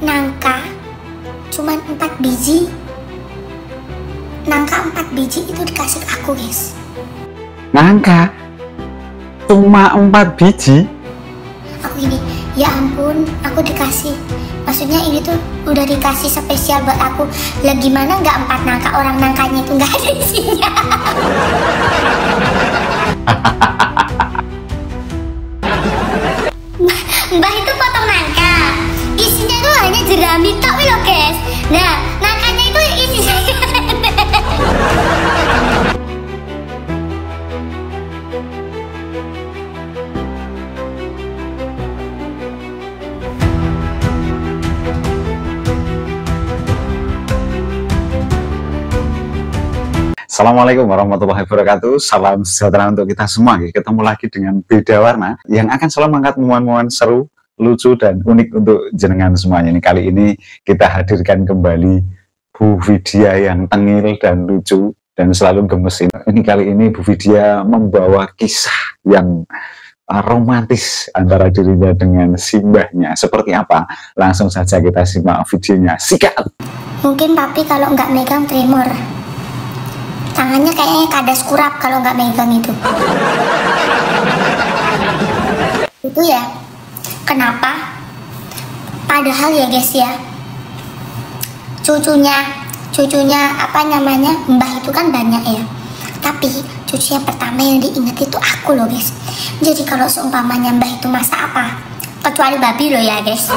nangka cuman 4 biji. Nangka 4 biji itu dikasih ke aku, guys. Nangka cuma 4 biji? Aku gini, ya ampun, aku dikasih. Maksudnya ini tuh udah dikasih spesial buat aku. Lah gimana nggak 4 nangka, orang nangkanya itu nggak ada isinya. Mbah itu potong nangka, isinya tuh hanya jerami tok loh, guys. Nah, nangkanya itu isinya. Assalamualaikum warahmatullahi wabarakatuh. Salam sejahtera untuk kita semua. Ketemu lagi dengan Beda Warna yang akan selalu mengangkat momen-momen seru, lucu, dan unik untuk jenengan semuanya. Ini kali ini kita hadirkan kembali Bu Vidya yang tengil dan lucu dan selalu gemesin. Ini kali ini Bu Vidya membawa kisah yang romantis antara dirinya dengan si mbahnya. Seperti apa? Langsung saja kita simak videonya. Sikat! Mungkin papi kalau nggak megang tremor. Tangannya kayaknya kadas kurap kalau nggak megang itu. Itu ya. Kenapa? Padahal ya guys ya, cucunya apa namanya, mbah itu kan banyak ya. Tapi cucu yang pertama yang diingat itu aku loh guys. Jadi kalau seumpamanya mbah itu masak apa, kecuali babi loh ya guys.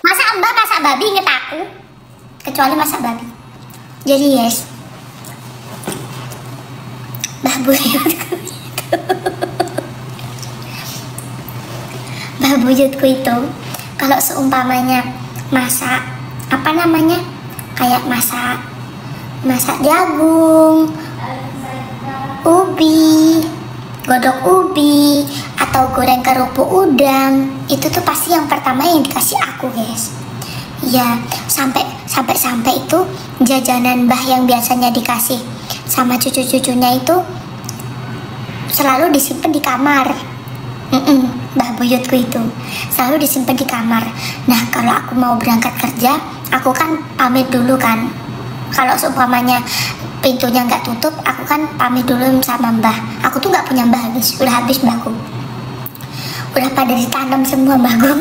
Masa mbah masak babi inget aku, kecuali masak babi. Jadi yes, Mbah buyutku itu kalau seumpamanya masak apa namanya, kayak masak jagung, ubi, godok ubi, atau goreng kerupuk udang, itu tuh pasti yang pertama yang dikasih aku guys. Ya, sampai itu jajanan mbah yang biasanya dikasih sama cucu-cucunya itu selalu disimpan di kamar. Mbah buyutku itu selalu disimpan di kamar. Nah, kalau aku mau berangkat kerja, aku kan pamit dulu kan. Kalau seumpamanya pintunya nggak tutup, aku kan pamit dulu sama mbah. Aku tuh nggak punya mbah, udah habis mbahku. Udah pada ditanam semua mbahku.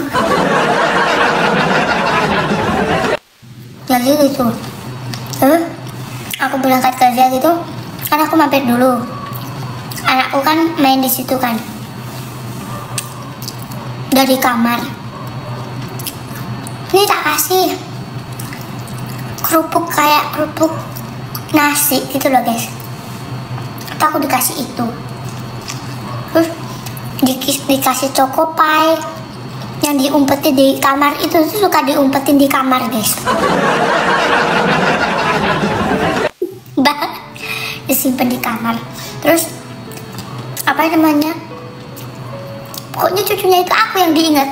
Jadi gitu, aku berangkat kerja gitu, kan aku mampir dulu. Anakku kan main di situ kan, dari kamar. Ini tak kasih kerupuk, kayak kerupuk nasi gitu loh guys. Atau aku dikasih itu, terus dikasih choco pie yang diumpetin di kamar. Itu tuh suka diumpetin di kamar guys. Disimpan di kamar. Terus apa namanya, pokoknya cucunya itu aku yang diingat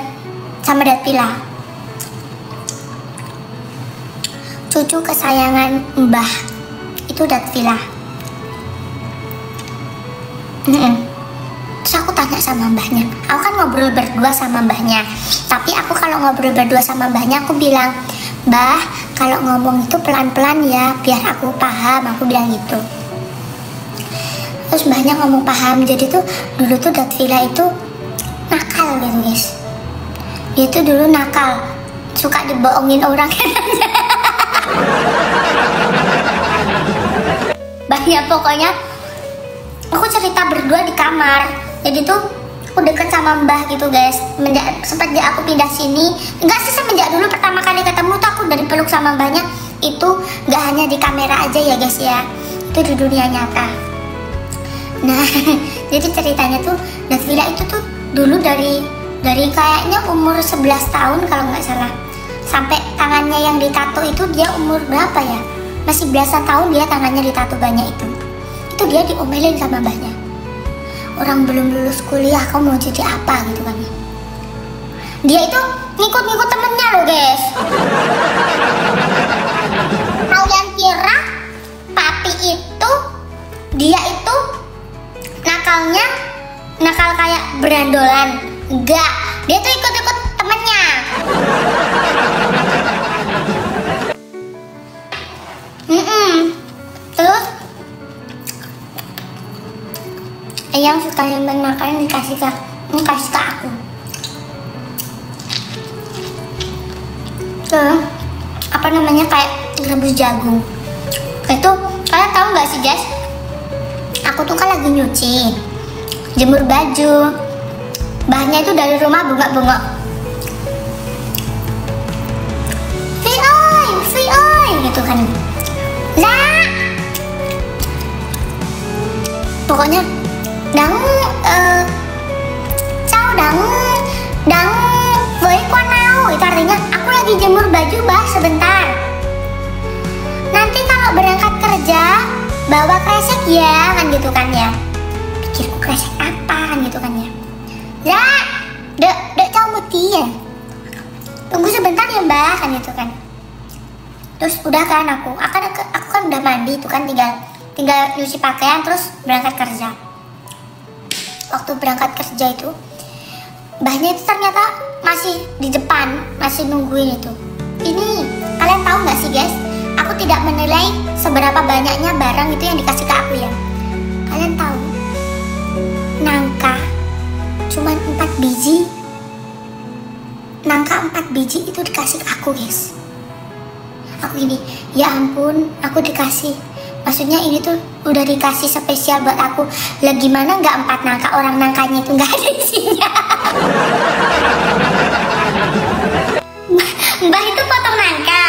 sama Datvila, cucu kesayangan mbah itu Datvila. Terus aku tanya sama mbahnya, aku kan ngobrol berdua sama mbahnya. Tapi aku kalau ngobrol berdua sama mbahnya, aku bilang, "Mbah, kalau ngomong itu pelan-pelan ya, biar aku paham," aku bilang gitu. Terus mbahnya ngomong paham. Jadi tuh dulu tuh Datvila itu nakal gitu guys. Dia tuh dulu nakal, suka dibohongin orang. Banyak pokoknya. Aku cerita berdua di kamar. Jadi tuh aku deket sama mbah gitu guys. Semenjak aku pindah sini, enggak sih, semenjak dulu pertama kali ketemu tuh aku dari peluk sama mbahnya. Itu nggak hanya di kamera aja ya guys ya, itu di dunia nyata. Nah, jadi ceritanya tuh Datvila itu tuh dulu dari kayaknya umur 11 tahun kalau nggak salah, sampai tangannya yang ditato itu dia umur berapa ya, masih belasan tahun dia tangannya ditato banyak itu dia diomelin sama mbahnya. Orang belum lulus kuliah, kamu mau jadi apa gitu kan. Dia itu ngikut temennya loh guys. Kalian kira papi itu, dia itu nakal kayak berandolan? Enggak, dia tuh ikut Terus yang suka nyimpen makanan dikasih ke aku. Apa namanya, kayak rebus jagung. Itu kalian tahu nggak sih guys? Aku tuh kan lagi nyuci, jemur baju. Bahannya itu dari rumah bengok-bengok. Vioi gitu kan. Lah, pokoknya Dang với quan nào, itu artinya aku lagi jemur baju bah sebentar. Nanti kalau berangkat kerja bawa kresek ya, kan gitu kan ya. Pikirku kresek apa kan gitu kan ya. Ya, dek cau muti ya. Tunggu sebentar ya mbak, kan gitu kan. Terus udah kan aku kan udah mandi itu kan, tinggal nyuci pakaian terus berangkat kerja. Waktu berangkat kerja itu mbahnya itu ternyata masih di depan, masih nungguin itu. Ini kalian tahu nggak sih guys, aku tidak menilai seberapa banyaknya barang itu yang dikasih ke aku ya. Kalian tahu, nangka cuman 4 biji. Nangka 4 biji itu dikasih ke aku guys. Aku gini, ya ampun, aku dikasih. Maksudnya ini tuh udah dikasih spesial buat aku. Lah gimana nggak 4 nangka, orang nangkanya itu nggak ada isinya. Mbah itu potong nangka,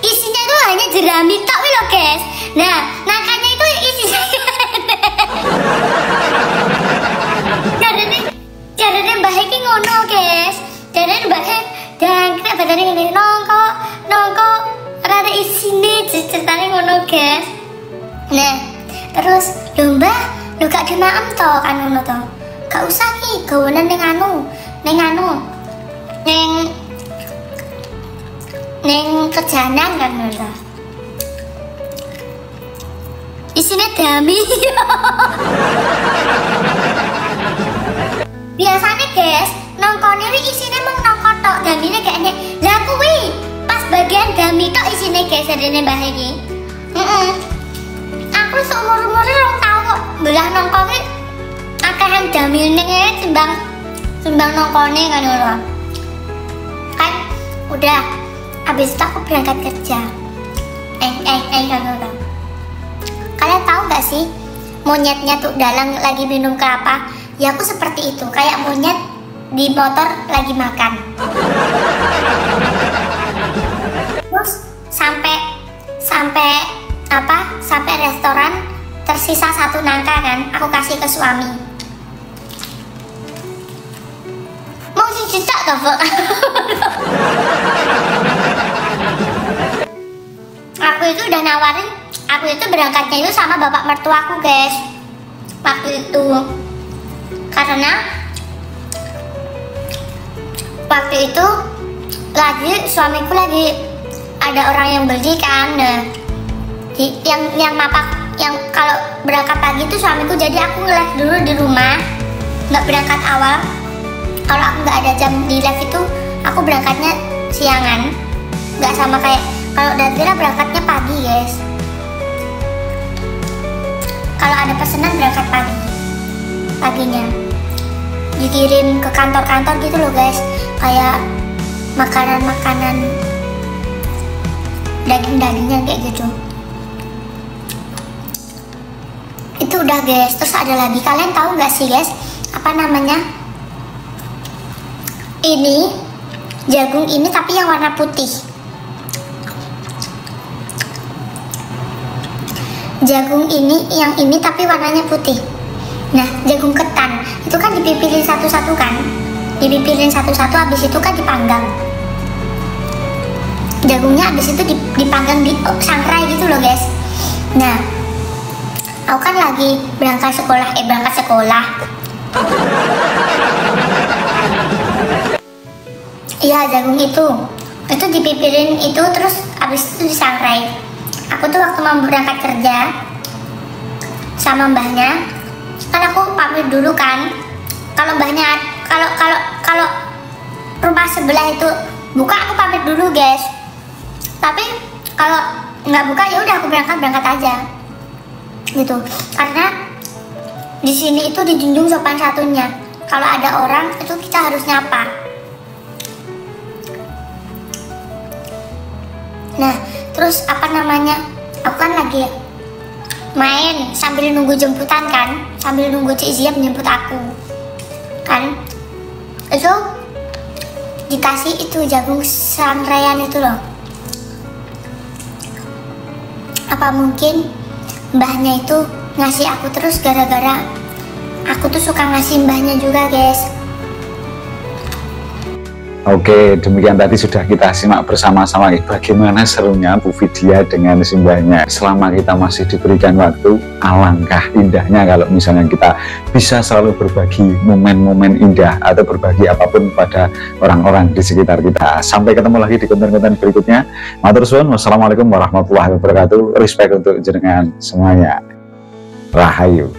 isinya itu hanya jerami tok loh guys. Nah, nangkanya itu isinya Jarane mbah iki ngono guys. Jarane mbahnya jangkrik badane ngene, nongko rada isine ceritane ngono guys. Nah, terus lho mbah, lho gak dimaem to kan ngono to. Gak usah ki, gawean ning kejanan kan ngono. Isine dami. Biasanya guys, nongkone iki isine mung nongko tok, damine kayaknya. Lah kuwi pas bagian dami tok isine guys adene mbah iki. Aku seumur-umure rong tau kok belah nongko ki akehan damine timbang nongkone kan ngono. Kan udah habis itu aku berangkat kerja. Kan ngono. Kalian tahu nggak sih monyetnya tuh dalang lagi minum kelapa? Ya aku seperti itu, kayak monyet di motor lagi makan. Terus sampai restoran tersisa 1 nangka kan, aku kasih ke suami. Mau cicak toh, Bu? Aku itu udah nawarin, aku itu berangkatnya itu sama bapak mertuaku guys. Waktu itu karena waktu itu suamiku lagi ada orang yang beli kan. Nah, yang mapak, yang kalau berangkat pagi itu suamiku, jadi aku nge-live dulu di rumah, nggak berangkat awal. Kalau aku nggak ada jam di live itu, aku berangkatnya siangan, nggak sama kayak kalau Dazira berangkatnya pagi guys. Kalau ada pesanan berangkat paginya dikirim ke kantor-kantor gitu loh guys, kayak makanan daging-dagingan kayak gitu. Itu udah guys. Terus ada lagi, kalian tahu nggak sih guys, apa namanya, ini jagung ini tapi yang warna putih. Jagung ini tapi warnanya putih. Nah, jagung ketan itu kan dipipirin satu-satu kan, habis itu kan dipanggang. Jagungnya habis itu dipanggang di sangrai gitu loh guys. Nah, aku kan lagi berangkat sekolah. Iya, jagung itu dipipirin itu, terus habis itu disangrai. Aku tuh waktu mau berangkat kerja sama mbahnya, kan aku pamit dulu kan. Kalau mbahnya, kalau rumah sebelah itu buka aku pamit dulu guys. Tapi kalau nggak buka ya udah aku berangkat aja gitu. Karena di sini itu dijunjung sopan santunnya. Kalau ada orang itu kita harus nyapa. Nah, terus apa namanya? Aku kan lagi main sambil nunggu jemputan kan, sambil nunggu Cik Ziap menjemput aku kan. Itu dikasih itu jagung sangrean itu loh. Apa mungkin mbahnya itu ngasih aku terus gara-gara aku tuh suka ngasih mbahnya juga guys. Oke, demikian tadi sudah kita simak bersama-sama bagaimana serunya Bu Vidya dengan simbahnya. Selama kita masih diberikan waktu, alangkah indahnya kalau misalnya kita bisa selalu berbagi momen-momen indah atau berbagi apapun pada orang-orang di sekitar kita. Sampai ketemu lagi di konten-konten berikutnya. Matur suwun, wassalamualaikum warahmatullahi wabarakatuh. Respect untuk jenengan semuanya. Rahayu.